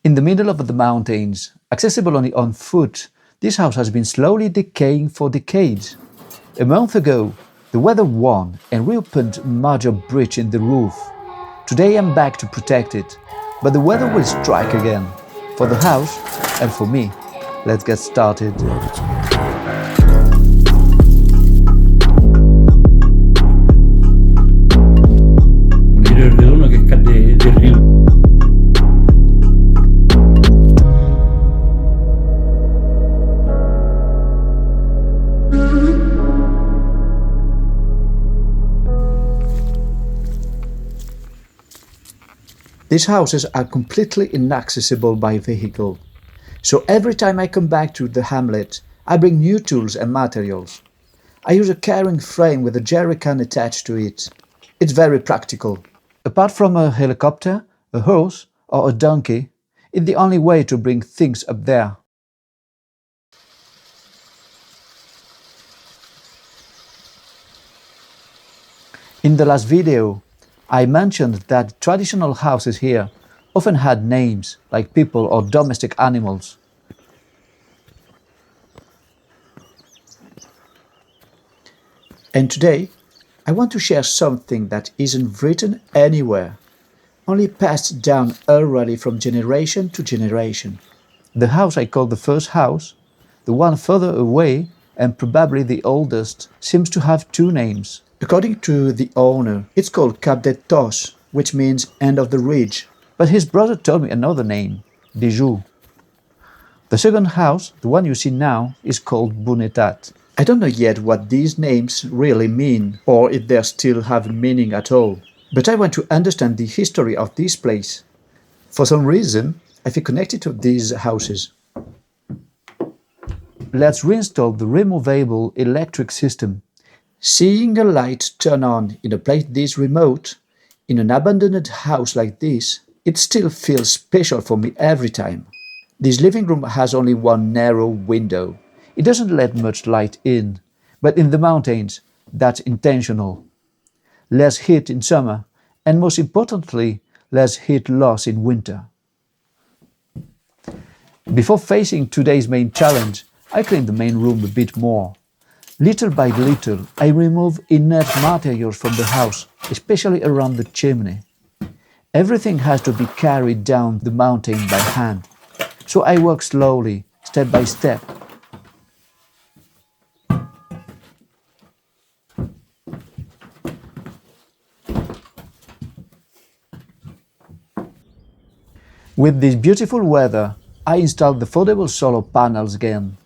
In the middle of the mountains, accessible only on foot, this house has been slowly decaying for decades. A month ago, the weather won and reopened a major breach in the roof. Today I'm back to protect it, but the weather will strike again, for the house and for me. Let's get started. Un hidroeléctrico que es de río. These houses are completely inaccessible by vehicle. So every time I come back to the hamlet, I bring new tools and materials. I use a carrying frame with a jerry can attached to it. It's very practical. Apart from a helicopter, a horse or a donkey, it's the only way to bring things up there. In the last video, I mentioned that traditional houses here often had names like people or domestic animals. And today, I want to share something that isn't written anywhere, only passed down orally from generation to generation. The house I call the first house, the one further away and probably the oldest, seems to have two names. According to the owner, it's called Cap des Tosses, which means end of the ridge. But his brother told me another name, Bijou. The second house, the one you see now, is called Bunetat. I don't know yet what these names really mean, or if they still have meaning at all. But I want to understand the history of this place. For some reason, I feel connected to these houses. Let's reinstall the removable electric system. Seeing a light turn on in a place this remote, in an abandoned house like this, it still feels special for me every time. This living room has only one narrow window. It doesn't let much light in, but in the mountains, that's intentional. Less heat in summer, and most importantly, less heat loss in winter. Before facing today's main challenge, I clean the main room a bit more. Little by little, I remove inert materials from the house, especially around the chimney. Everything has to be carried down the mountain by hand, so I work slowly, step by step. With this beautiful weather, I installed the foldable solar panels again.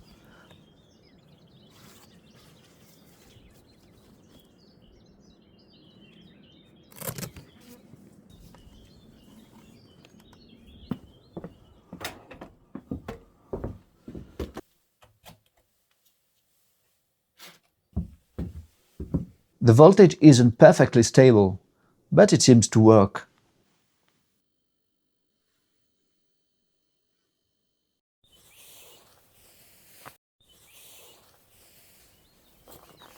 The voltage isn't perfectly stable, but it seems to work.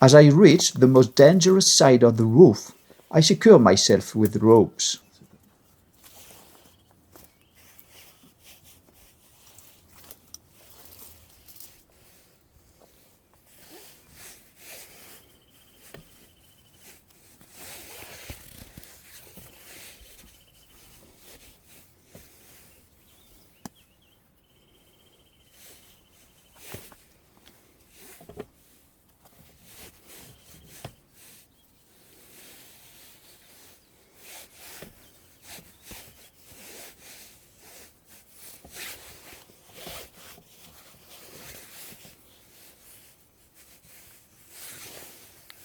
As I reach the most dangerous side of the roof, I secure myself with ropes.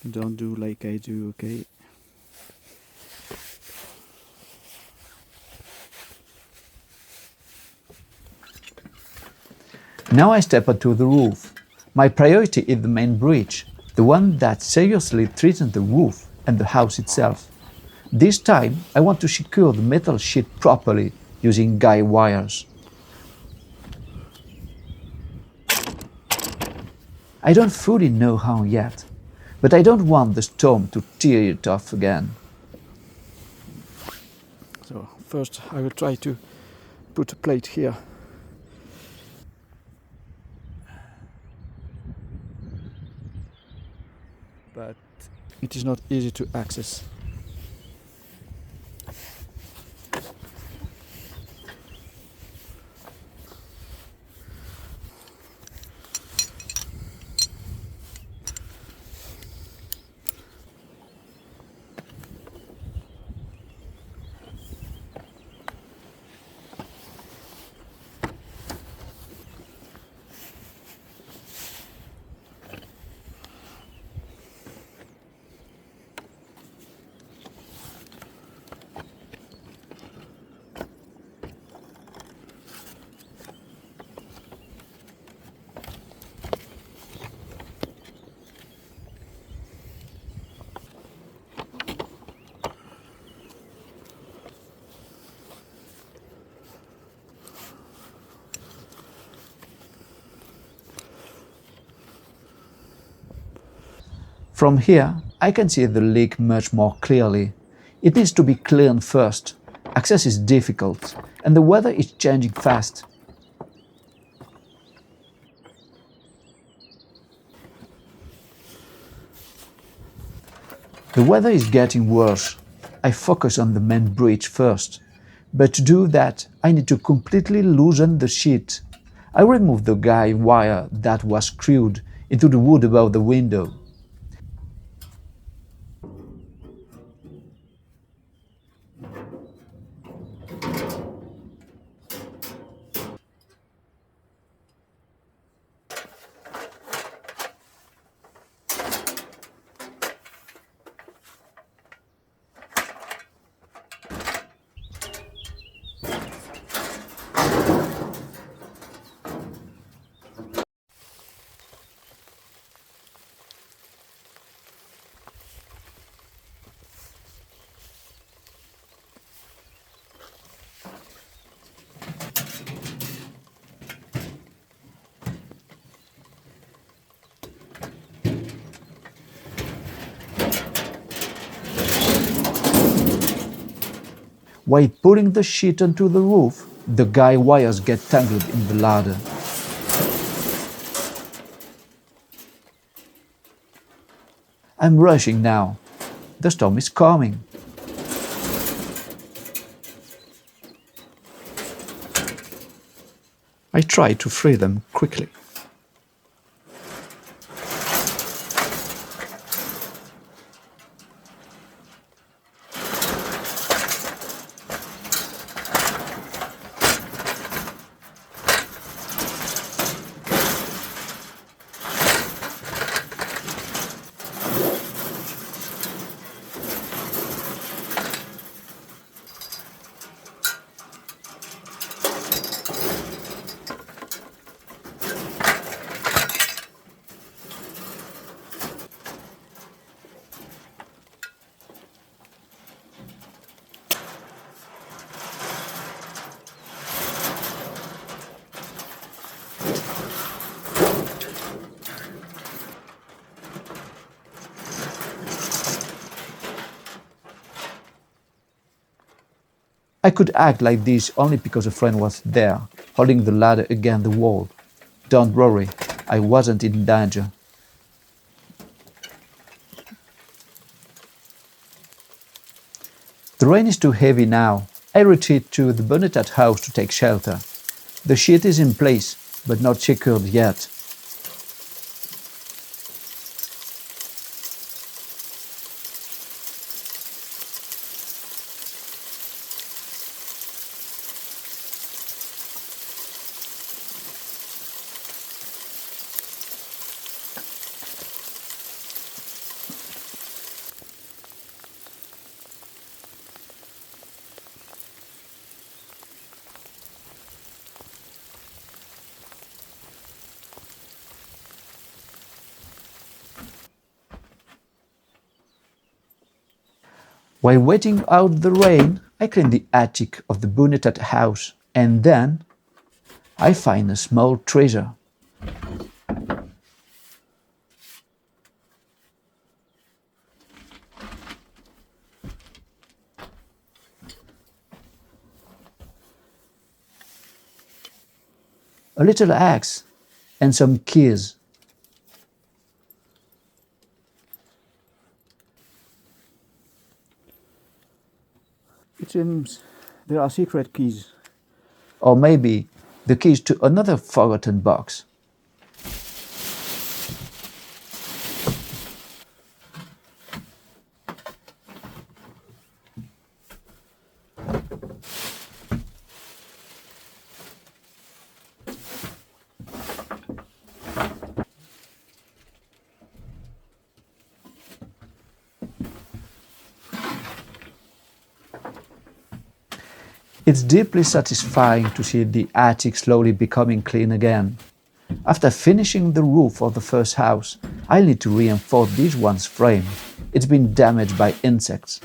Don't do like I do, okay? Now I step onto the roof. My priority is the main bridge, the one that seriously threatens the roof and the house itself. This time I want to secure the metal sheet properly using guy wires. I don't fully know how yet, but I don't want the storm to tear it off again. So first I will try to put a plate here. But it is not easy to access. From here, I can see the leak much more clearly. It needs to be cleaned first. Access is difficult, and the weather is changing fast. The weather is getting worse. I focus on the main bridge first. But to do that, I need to completely loosen the sheet. I remove the guide wire that was screwed into the wood above the window. While putting the sheet onto the roof, the guide wires get tangled in the ladder. I'm rushing now. The storm is coming. I try to free them quickly. I could act like this only because a friend was there, holding the ladder against the wall. Don't worry, I wasn't in danger. The rain is too heavy now. I retreat to the Bonnetat house to take shelter. The sheet is in place, but not secured yet. While waiting out the rain, I clean the attic of the Bonnetat house, and then I find a small treasure. a little axe, and some keys. It seems there are secret keys. Or maybe the keys to another forgotten box. It's deeply satisfying to see the attic slowly becoming clean again. After finishing the roof of the first house, I need to reinforce this one's frame. It's been damaged by insects.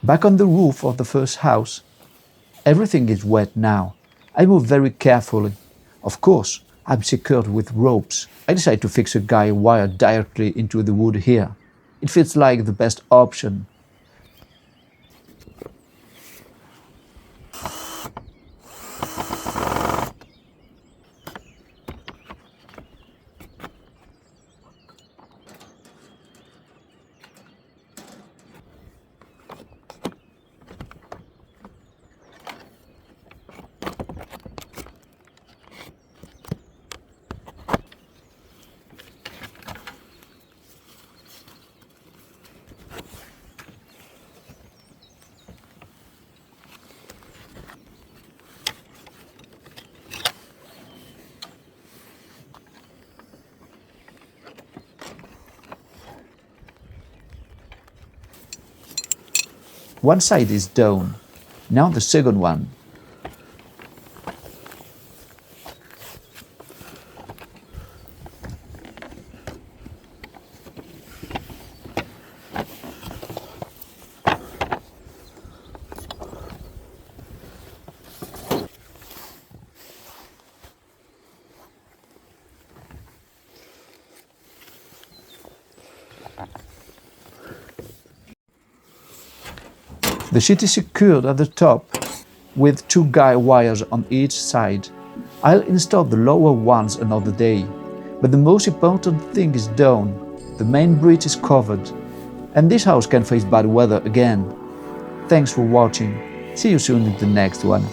Back on the roof of the first house, everything is wet now. I move very carefully. Of course, I'm secured with ropes. I decide to fix a guy wire directly into the wood here. It feels like the best option. One side is done. Now the second one. The sheet is secured at the top with two guy wires on each side. I'll install the lower ones another day, but the most important thing is done. The main bridge is covered, and this house can face bad weather again. Thanks for watching. See you soon in the next one.